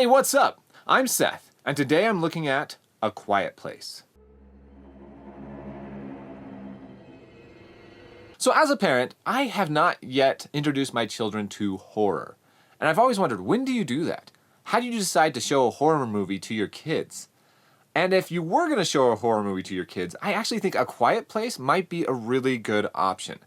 Hey, what's up? I'm Seth, and today I'm looking at A Quiet Place. So as a parent, I have not yet introduced my children to horror. And I've always wondered, when do you do that? How do you decide to show a horror movie to your kids? And if you were going to show a horror movie to your kids, I actually think A Quiet Place might be a really good option.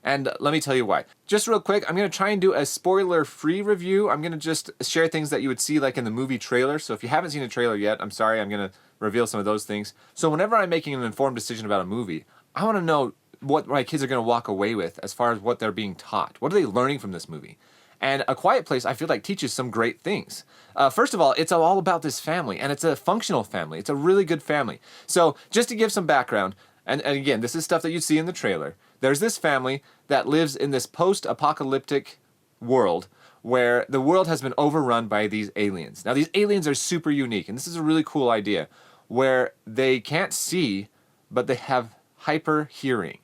And let me tell you why. Just real quick, I'm going to try and do a spoiler-free review. I'm going to just share things that you would see like in the movie trailer. So if you haven't seen a trailer yet, I'm sorry, I'm going to reveal some of those things. So whenever I'm making an informed decision about a movie, I want to know what my kids are going to walk away with as far as what they're being taught. What are they learning from this movie? And A Quiet Place, I feel like, teaches some great things. First of all, it's all about this family, and it's a functional family. It's a really good family. So just to give some background, and again, this is stuff that you see in the trailer. There's this family that lives in this post-apocalyptic world where the world has been overrun by these aliens. Now, these aliens are super unique, and this is a really cool idea, where they can't see, but they have hyper hearing.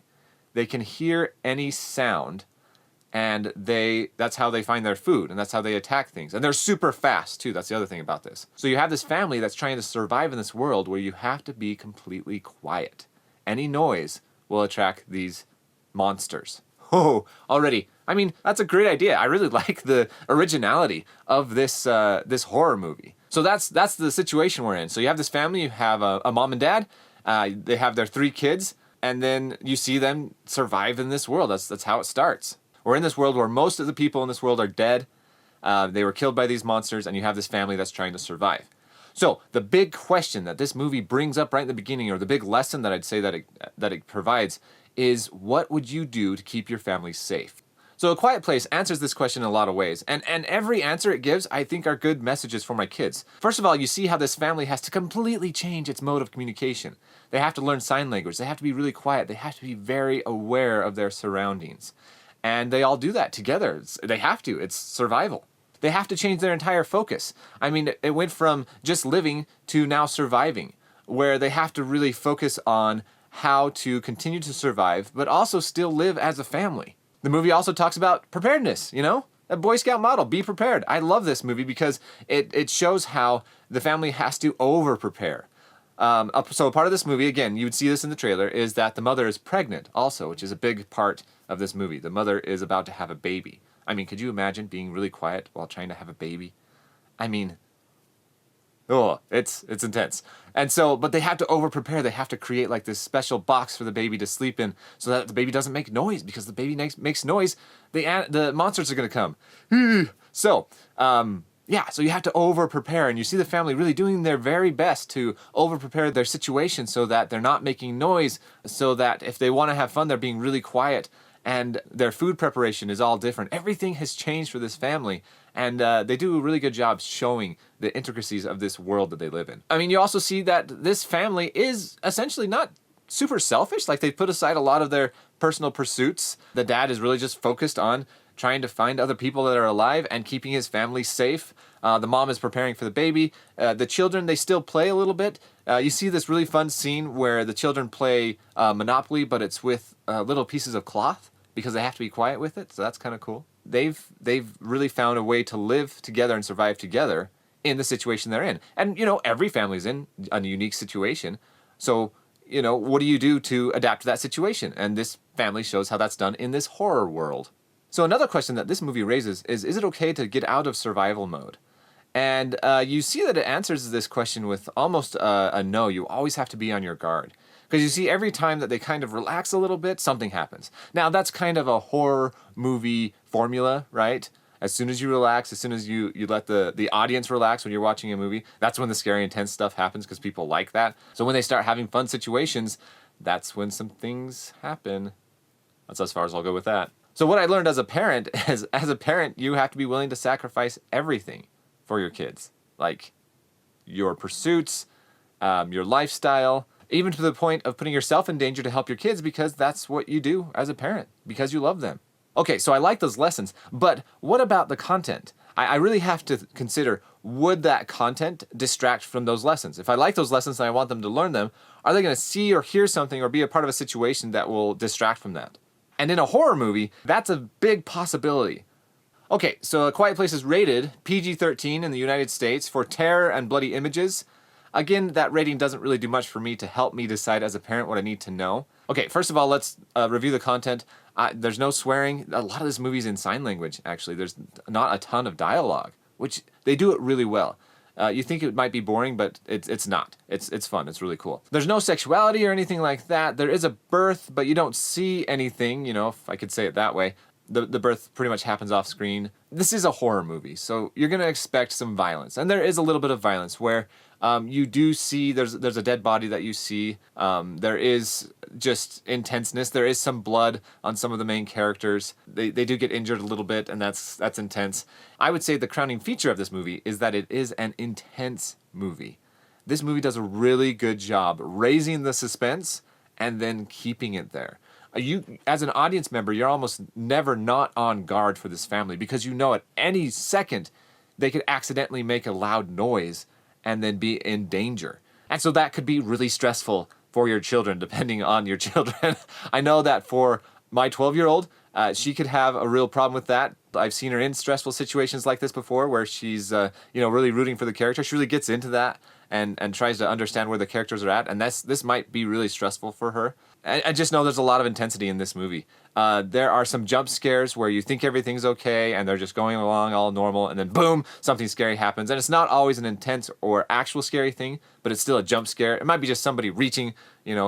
They can hear any sound, and that's how they find their food, and that's how they attack things. And they're super fast, too. That's the other thing about this. So you have this family that's trying to survive in this world where you have to be completely quiet. Any noise will attract these monsters. Oh, already. I mean, that's a great idea. I really like the originality of this horror movie. So that's the situation we're in. So you have this family. You have a mom and dad. They have their 3 kids, and then you see them survive in this world. That's how it starts. We're in this world where most of the people in this world are dead. They were killed by these monsters, and you have this family that's trying to survive. So the big question that this movie brings up right in the beginning, or the big lesson that I'd say that it provides, is what would you do to keep your family safe? So A Quiet Place answers this question in a lot of ways, and every answer it gives, I think, are good messages for my kids. First of all, you see how this family has to completely change its mode of communication. They have to learn sign language. They have to be really quiet. They have to be very aware of their surroundings. And they all do that together. They have to. It's survival. They have to change their entire focus. I mean, it went from just living to now surviving, where they have to really focus on how to continue to survive, but also still live as a family. The movie also talks about preparedness, a Boy Scout model, be prepared. I love this movie because it shows how the family has to over-prepare. So part of this movie, again, you would see this in the trailer, is that the mother is pregnant also, which is a big part of this movie. The mother is about to have a baby. I mean, could you imagine being really quiet while trying to have a baby? I mean, oh, it's intense. And so, but they have to over-prepare. They have to create like this special box for the baby to sleep in so that the baby doesn't make noise, because the baby makes noise, the monsters are going to come. So, so you have to over-prepare, and you see the family really doing their very best to over-prepare their situation so that they're not making noise, so that if they want to have fun, they're being really quiet. And their food preparation is all different. Everything has changed for this family, and they do a really good job showing the intricacies of this world that they live in. I mean, you also see that this family is essentially not super selfish. Like, they put aside a lot of their personal pursuits. The dad is really just focused on trying to find other people that are alive and keeping his family safe. The mom is preparing for the baby. The children, they still play a little bit. You see this really fun scene where the children play Monopoly, but it's with little pieces of cloth, because they have to be quiet with it, so that's kind of cool. They've really found a way to live together and survive together in the situation they're in. And, every family's in a unique situation. So, what do you do to adapt to that situation? And this family shows how that's done in this horror world. So another question that this movie raises is it okay to get out of survival mode? And you see that it answers this question with almost a no. You always have to be on your guard. Because you see, every time that they kind of relax a little bit, something happens. Now, that's kind of a horror movie formula, right? As soon as you relax, as soon as you let the audience relax when you're watching a movie, that's when the scary, intense stuff happens, because people like that. So when they start having fun situations, that's when some things happen. That's as far as I'll go with that. So what I learned as a parent is, as a parent, you have to be willing to sacrifice everything for your kids. Like your pursuits, your lifestyle, even to the point of putting yourself in danger to help your kids, because that's what you do as a parent, because you love them. Okay, so I like those lessons, but what about the content? I really have to consider, would that content distract from those lessons? If I like those lessons and I want them to learn them, are they going to see or hear something or be a part of a situation that will distract from that? And in a horror movie, that's a big possibility. Okay, so A Quiet Place is rated PG-13 in the United States for terror and bloody images. Again, that rating doesn't really do much for me to help me decide as a parent what I need to know. Okay, first of all, let's review the content. There's no swearing. A lot of this movie's in sign language, actually. There's not a ton of dialogue, which they do it really well. You think it might be boring, but it's not. It's fun. It's really cool. There's no sexuality or anything like that. There is a birth, but you don't see anything, you know, if I could say it that way. The birth pretty much happens off screen. This is a horror movie, so you're going to expect some violence. And there is a little bit of violence where you do see there's a dead body that you see. There is just intenseness. There is some blood on some of the main characters. They do get injured a little bit, and that's intense. I would say the crowning feature of this movie is that it is an intense movie. This movie does a really good job raising the suspense and then keeping it there. You, as an audience member, you're almost never not on guard for this family because you know at any second they could accidentally make a loud noise and then be in danger. And so that could be really stressful for your children, depending on your children. I know that for my 12-year-old, she could have a real problem with that. I've seen her in stressful situations like this before where she's really rooting for the character. She really gets into that and tries to understand where the characters are at. And this might be really stressful for her. I just know there's a lot of intensity in this movie. There are some jump scares where you think everything's okay and they're just going along all normal, and then boom, something scary happens. And it's not always an intense or actual scary thing, but it's still a jump scare. It might be just somebody reaching,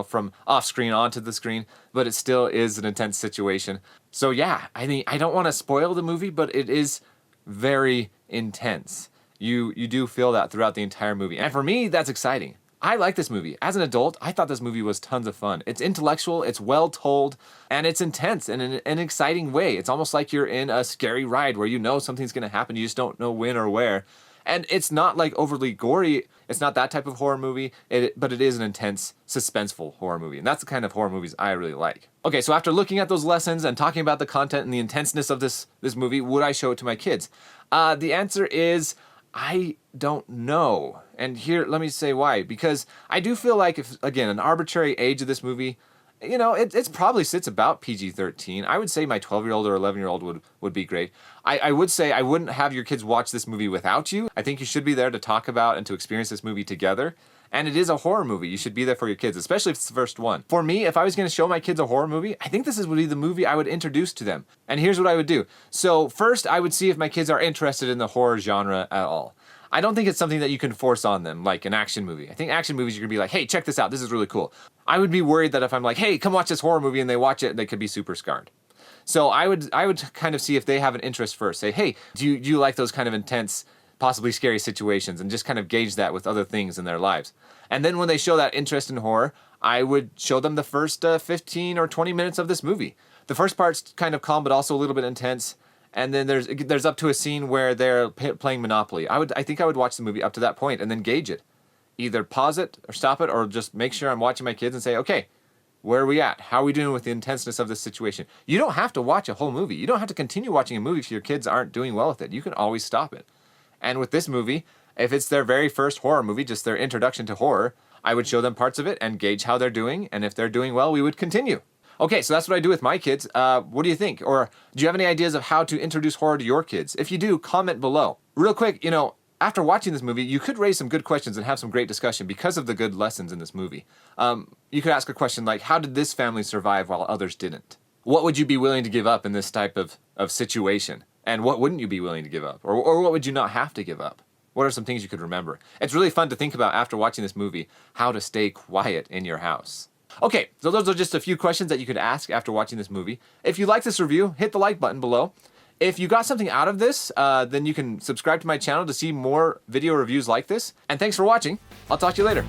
from off screen onto the screen, but it still is an intense situation. So yeah, I mean, I don't want to spoil the movie, but it is very intense. You do feel that throughout the entire movie. And for me, that's exciting. I like this movie. As an adult, I thought this movie was tons of fun. It's intellectual, it's well told, and it's intense in an exciting way. It's almost like you're in a scary ride where you know something's going to happen, you just don't know when or where. And it's not like overly gory. It's not that type of horror movie, but it is an intense, suspenseful horror movie. And that's the kind of horror movies I really like. Okay, so after looking at those lessons and talking about the content and the intenseness of this movie, would I show it to my kids? The answer is I don't know. And here, let me say why. Because I do feel like, if, again, an arbitrary age of this movie, it probably sits about PG-13. I would say my 12-year-old or 11-year-old would be great. I would say I wouldn't have your kids watch this movie without you. I think you should be there to talk about and to experience this movie together. And it is a horror movie. You should be there for your kids, especially if it's the first one. For me, if I was going to show my kids a horror movie, I think would be the movie I would introduce to them. And here's what I would do. So first, I would see if my kids are interested in the horror genre at all. I don't think it's something that you can force on them, like an action movie. I think action movies, you're going to be like, hey, check this out. This is really cool. I would be worried that if I'm like, hey, come watch this horror movie, and they watch it, they could be super scarred. So I would kind of see if they have an interest first. Say, hey, do you like those kind of intense, possibly scary situations? And just kind of gauge that with other things in their lives. And then when they show that interest in horror, I would show them the first 15 or 20 minutes of this movie. The first part's kind of calm, but also a little bit intense. And then there's up to a scene where they're playing Monopoly. I think I would watch the movie up to that point and then gauge it. Either pause it or stop it, or just make sure I'm watching my kids and say, okay, where are we at? How are we doing with the intenseness of this situation? You don't have to watch a whole movie. You don't have to continue watching a movie if your kids aren't doing well with it. You can always stop it. And with this movie, if it's their very first horror movie, just their introduction to horror, I would show them parts of it and gauge how they're doing. And if they're doing well, we would continue. Okay, so that's what I do with my kids. What do you think? Or do you have any ideas of how to introduce horror to your kids? If you do, comment below. Real quick, after watching this movie, you could raise some good questions and have some great discussion because of the good lessons in this movie. You could ask a question like, how did this family survive while others didn't? What would you be willing to give up in this type of situation? And what wouldn't you be willing to give up? Or what would you not have to give up? What are some things you could remember? It's really fun to think about after watching this movie, how to stay quiet in your house. Okay, so those are just a few questions that you could ask after watching this movie. If you like this review, hit the like button below. If you got something out of this, then you can subscribe to my channel to see more video reviews like this. And thanks for watching. I'll talk to you later.